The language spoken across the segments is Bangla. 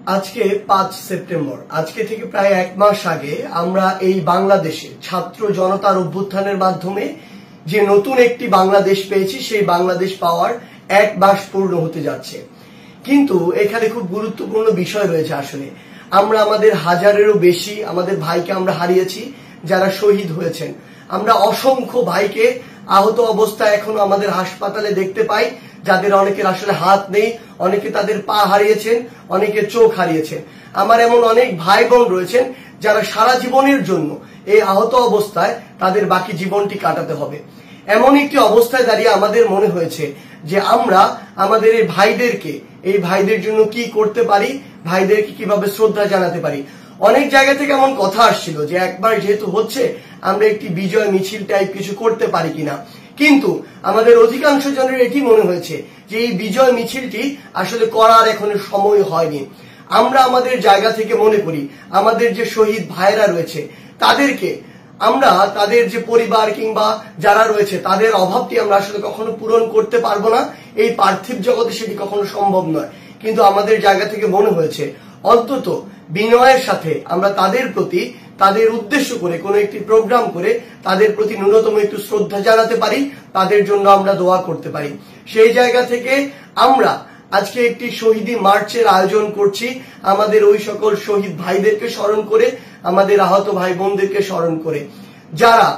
আজকে 5 সেপ্টেম্বর। আজকে থেকে প্রায় 1 মাস আগে আমরা এই বাংলাদেশে ছাত্র জনতার অভ্যুত্থানের মাধ্যমে যে নতুন একটি বাংলাদেশ পেয়েছি, সেই বাংলাদেশ পাওয়ার 1 মাস পূর্ণ হতে যাচ্ছে। কিন্তু এখানে খুব গুরুত্বপূর্ণ বিষয় রয়েছে। আসলে আমরা আমাদের হাজারেরও বেশি আমাদের ভাইকে আমরা হারিয়েছি, যারা শহীদ হয়েছেন। আমরা অসংখ্য ভাইকে আহত অবস্থায় এখনো আমাদের হাসপাতালে দেখতে পাই, যাদের অনেকের আসলে হাত নেই, অনেকে তাদের পা হারিয়েছেন, অনেকে চোখ হারিয়েছেন। আমার এমন অনেক ভাই বোন রয়েছেন যারা সারা জীবনের জন্য এই আহত অবস্থায় তাদের বাকি জীবনটি কাটাতে হবে। এমন একটি অবস্থায় দাঁড়িয়ে আমাদের মনে হয়েছে যে আমরা আমাদের এই ভাইদের জন্য কি করতে পারি, ভাইদেরকে কিভাবে শ্রদ্ধা জানাতে পারি। অনেক জায়গা থেকে এমন কথা আসছিল যে একবার যেহেতু হচ্ছে, আমরা একটি বিজয় মিছিল টাইপ কিছু করতে পারি কিনা। কিন্তু আমাদের অধিকাংশ জনের এটি মনে হয়েছে যে এই বিজয় মিছিলটি আসলে করার এখনো সময় হয়নি। আমরা আমাদের জায়গা থেকে মনে করি আমাদের যে শহীদ ভাইরা রয়েছে তাদেরকে আমরা, তাদের যে পরিবার কিংবা যারা রয়েছে তাদের অভাবটি আমরা আসলে কখনো পূরণ করতে পারবো না। এই পার্থিব জগতে সেটি কখনো সম্ভব নয়। কিন্তু আমাদের জায়গা থেকে মনে হয়েছে অন্তত বিনয়ের সাথে আমরা তাদের প্রতি, তাদের উদ্দেশ্য করে কোনো একটি প্রোগ্রাম করে তাদের প্রতি ন্যূনতম একটু শ্রদ্ধা জানাতে পারি, তাদের জন্য আমরা দোয়া করতে পারি। সেই জায়গা থেকে আমরা আজকে একটি শহীদি মার্চের আয়োজন করছি, আমাদের ওই সকল শহীদ ভাইদেরকে স্মরণ করে, আমাদের আহত ভাই বোনদেরকে স্মরণ করে, যারা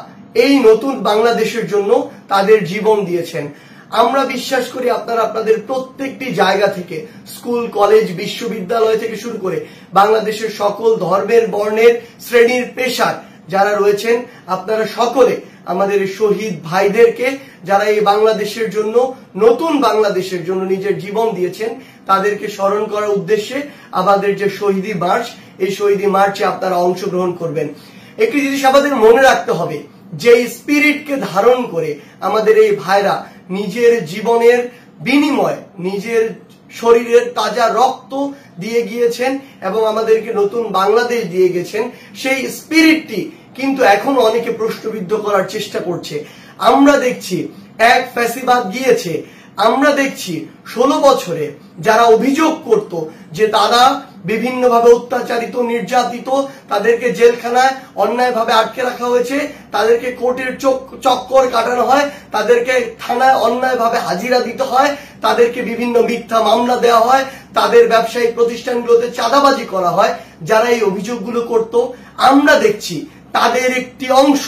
এই নতুন বাংলাদেশের জন্য তাদের জীবন দিয়েছেন। আমরা বিশ্বাস করি আপনারা আপনাদের প্রত্যেকটি জায়গা থেকে, স্কুল, কলেজ, বিশ্ববিদ্যালয় থেকে শুরু করে বাংলাদেশের সকল ধর্মের, বর্ণের, শ্রেণীর, পেশার যারা রয়েছেন, আপনারা সকলে আমাদের শহীদ ভাইদেরকে, যারা এই বাংলাদেশের জন্য, নতুন বাংলাদেশের জন্য নিজের জীবন দিয়েছেন, তাদেরকে স্মরণ করার উদ্দেশ্যে আমাদের যে শহীদি মার্চ, এই শহীদি মার্চে আপনারা অংশগ্রহণ করবেন। একটি জিনিস আমাদের মনে রাখতে হবে, যে স্পিরিটকে ধারণ করে আমাদের এই ভাইরা নিজের জীবনের বিনিময়, নিজের শরীরের তাজা রক্ত দিয়ে গিয়েছেন এবং আমাদেরকে নতুন বাংলাদেশ দিয়ে গেছেন। সেই স্পিরিটটি কিন্তু এখনো অনেকে প্রশ্নবিদ্ধ করার চেষ্টা করছে। আমরা দেখছি এক ফ্যাসিবাদ গিয়েছে, আমরা দেখছি 16 বছরে যারা অভিযোগ করত যে তারা বিভিন্নভাবে অত্যাচারিত, নির্যাতিত, তাদেরকে জেলখানায় অন্যায়ভাবে আটকে রাখা হয়েছে, তাদেরকে কোর্টের চক্কর কাটানো হয়, তাদেরকে থানায় অন্যায়ভাবে হাজিরা দিতে হয়, তাদেরকে বিভিন্ন মিথ্যা মামলা দেওয়া হয়, তাদের ব্যবসায়িক প্রতিষ্ঠানগুলোতে চাঁদাবাজি করা হয়। যারা এই অভিযোগগুলো করত, আমরা দেখছি তাদের একটি অংশ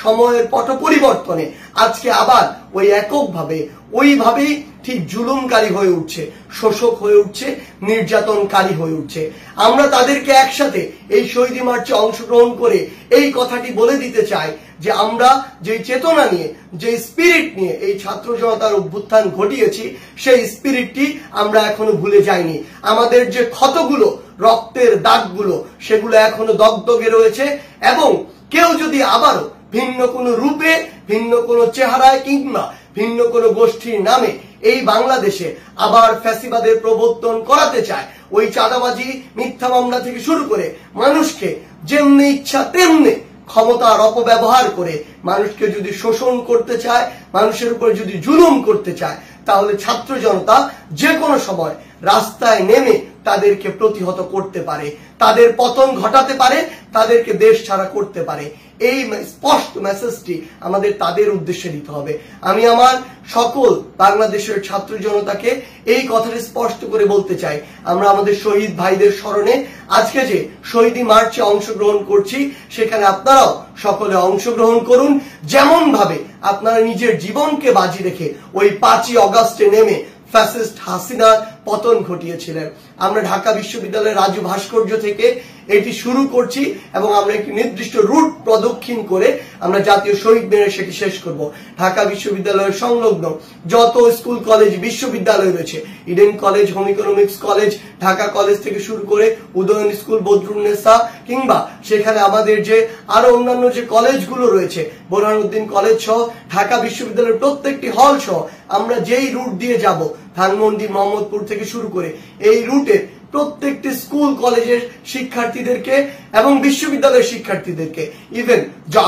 সময়ের পট পরিবর্তনে আজকে আবার ওই এককভাবে, ওইভাবেই ঠিক জুলুমকারী হয়ে উঠছে, শোষক হয়ে উঠছে, নির্যাতনকারী হয়ে উঠছে। আমরা তাদেরকে একসাথে এই শহীদি মার্চে অংশগ্রহণ করে এই কথাটি বলে দিতে চাই যে আমরা যে চেতনা নিয়ে, যে স্পিরিট নিয়ে এই ছাত্র জনতার অভ্যুত্থান ঘটিয়েছি, সেই স্পিরিটটি আমরা এখনো ভুলে যাইনি। আমাদের যে ক্ষতগুলো, রক্তের দাগগুলো, সেগুলো এখনো দগদগে রয়েছে। এবং কেউ যদি আবারও ভিন্ন কোনো রূপে, ভিন্ন কোনো চেহারায় কিংবা ভিন্ন কোনো গোষ্ঠীর নামে এই বাংলাদেশে আবার ফ্যাসিবাদের প্রবর্তন করাতে চায়, ওই চাঁদাবাজি, মিথ্যা মামলা থেকে শুরু করে মানুষকে যেমনি ইচ্ছা তেমনি ক্ষমতার অপব্যবহার করে মানুষকে যদি শোষণ করতে চায়, মানুষের উপর যদি জুলুম করতে চায়, তাহলে ছাত্র জনতা যে কোনো সময় রাস্তায় নেমে তাদেরকে প্রতিহত করতে পারে, তাদের পতন ঘটাতে পারে, তাদেরকে দেশ ছাড়া করতে পারে। এই স্পষ্ট মেসেজটি আমাদের তাদের উদ্দেশ্যে দিতে হবে। আমি আমার সকল বাংলাদেশের ছাত্র জনতাকে এই কথাটি স্পষ্ট করে বলতে চাই, আমরা আমাদের শহীদ ভাইদের স্মরণে আজকে যে শহীদি মার্চে অংশগ্রহণ করছি, সেখানে আপনারাও সকলে অংশগ্রহণ করুন। যেমন ভাবে আপনারা নিজের জীবনকে বাজি রেখে ওই 5ই অগাস্টে নেমে ফ্যাসিস্ট হাসিনার পতন ঘটিয়েছিলেন। আমরা ঢাকা বিশ্ববিদ্যালয়ের রাজু ভাস্কর্য থেকে এটি শুরু করছি এবং আমরা একটি নির্দিষ্ট রুট প্রদক্ষিণ করে আমরা জাতীয় শহীদ মিনারে সেটি শেষ করব। ঢাকা বিশ্ববিদ্যালয়ের সংলগ্ন যত স্কুল, কলেজ, বিশ্ববিদ্যালয় রয়েছে, Eden college, home economics college, Dhaka college থেকে শুরু করে উদয়ন স্কুল, বদরুন্নেসা, কিংবা সেখানে আমাদের যে আরো অন্যান্য যে কলেজগুলো রয়েছে, বোরহানুদ্দিন কলেজ সহ ঢাকা বিশ্ববিদ্যালয়ের প্রত্যেকটি হল সহ আমরা যেই রুট দিয়ে যাব, ধানমন্ডি, মোহাম্মদপুর থেকে শুরু করে এই রুটে প্রত্যেকটি স্কুল, কলেজের শিক্ষার্থীদেরকে এবং বিশ্ববিদ্যালয়ের শিক্ষার্থীদেরকে, ইভেন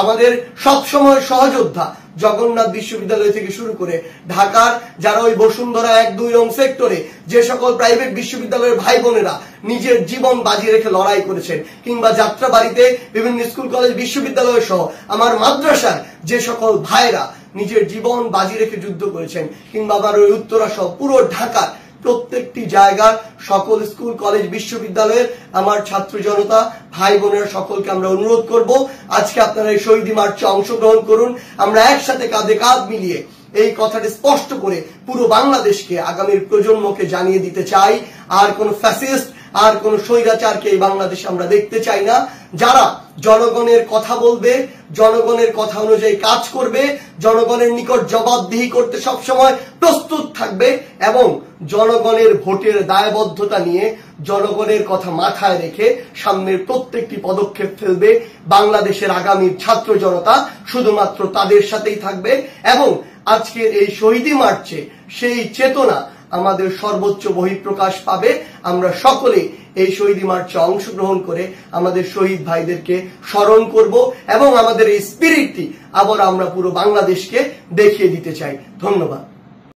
আমাদের সবসময় সহযোদ্ধা জগন্নাথ বিশ্ববিদ্যালয় থেকে শুরু করে ঢাকার যারা ওই বসুন্ধরা 1-2 নং সেক্টরে যে সকল প্রাইভেট বিশ্ববিদ্যালয়ের ভাই বোনেরা নিজের জীবন বাজি রেখে লড়াই করেছেন, কিংবা যাত্রাবাড়িতে বিভিন্ন স্কুল কলেজ বিশ্ববিদ্যালয় সহ আমার মাদ্রাসার যে সকল ভাইরা নিজের জীবন বাজি রেখে যুদ্ধ করেছেন, কিংবা আমার ওই উত্তরা সহ পুরো ঢাকার প্রত্যেকটি জায়গার সকল স্কুল কলেজ বিশ্ববিদ্যালয়ের আমার ছাত্র জনতা ভাই বোনেরা সকলকে আমরা অনুরোধ করব, আজকে আপনারা এই শহীদ মার্চে অংশগ্রহণ করুন। আমরা একসাথে কাঁধে কাঁধ মিলিয়ে এই কথাটি স্পষ্ট করে পুরো বাংলাদেশকে, আগামীর প্রজন্মকে জানিয়ে দিতে চাই, আর কোন ফ্যাসিস্ট আর কোন স্বৈরাচারকে এই বাংলাদেশে আমরা দেখতে চাই না। যারা জনগণের কথা বলবে, জনগণের কথা অনুযায়ী কাজ করবে, জনগণের নিকট জবাবদিহি করতে সবসময় প্রস্তুত থাকবে এবং জনগণের ভোটের দায়বদ্ধতা নিয়ে জনগণের কথা মাথায় রেখে সামনের প্রত্যেকটি পদক্ষেপ ফেলবে, বাংলাদেশের আগামীর ছাত্র জনতা শুধুমাত্র তাদের সাথেই থাকবে। এবং আজকের এই শহীদ মার্চে সেই চেতনা আমাদের সর্বোচ্চ বহিঃপ্রকাশ পাবে। আমরা সকলে এই শহীদ মার্চে অংশগ্রহণ করে আমাদের শহীদ ভাইদেরকে স্মরণ করব এবং আমাদের এই স্পিরিটটি আবার আমরা পুরো বাংলাদেশকে দেখিয়ে দিতে চাই। ধন্যবাদ।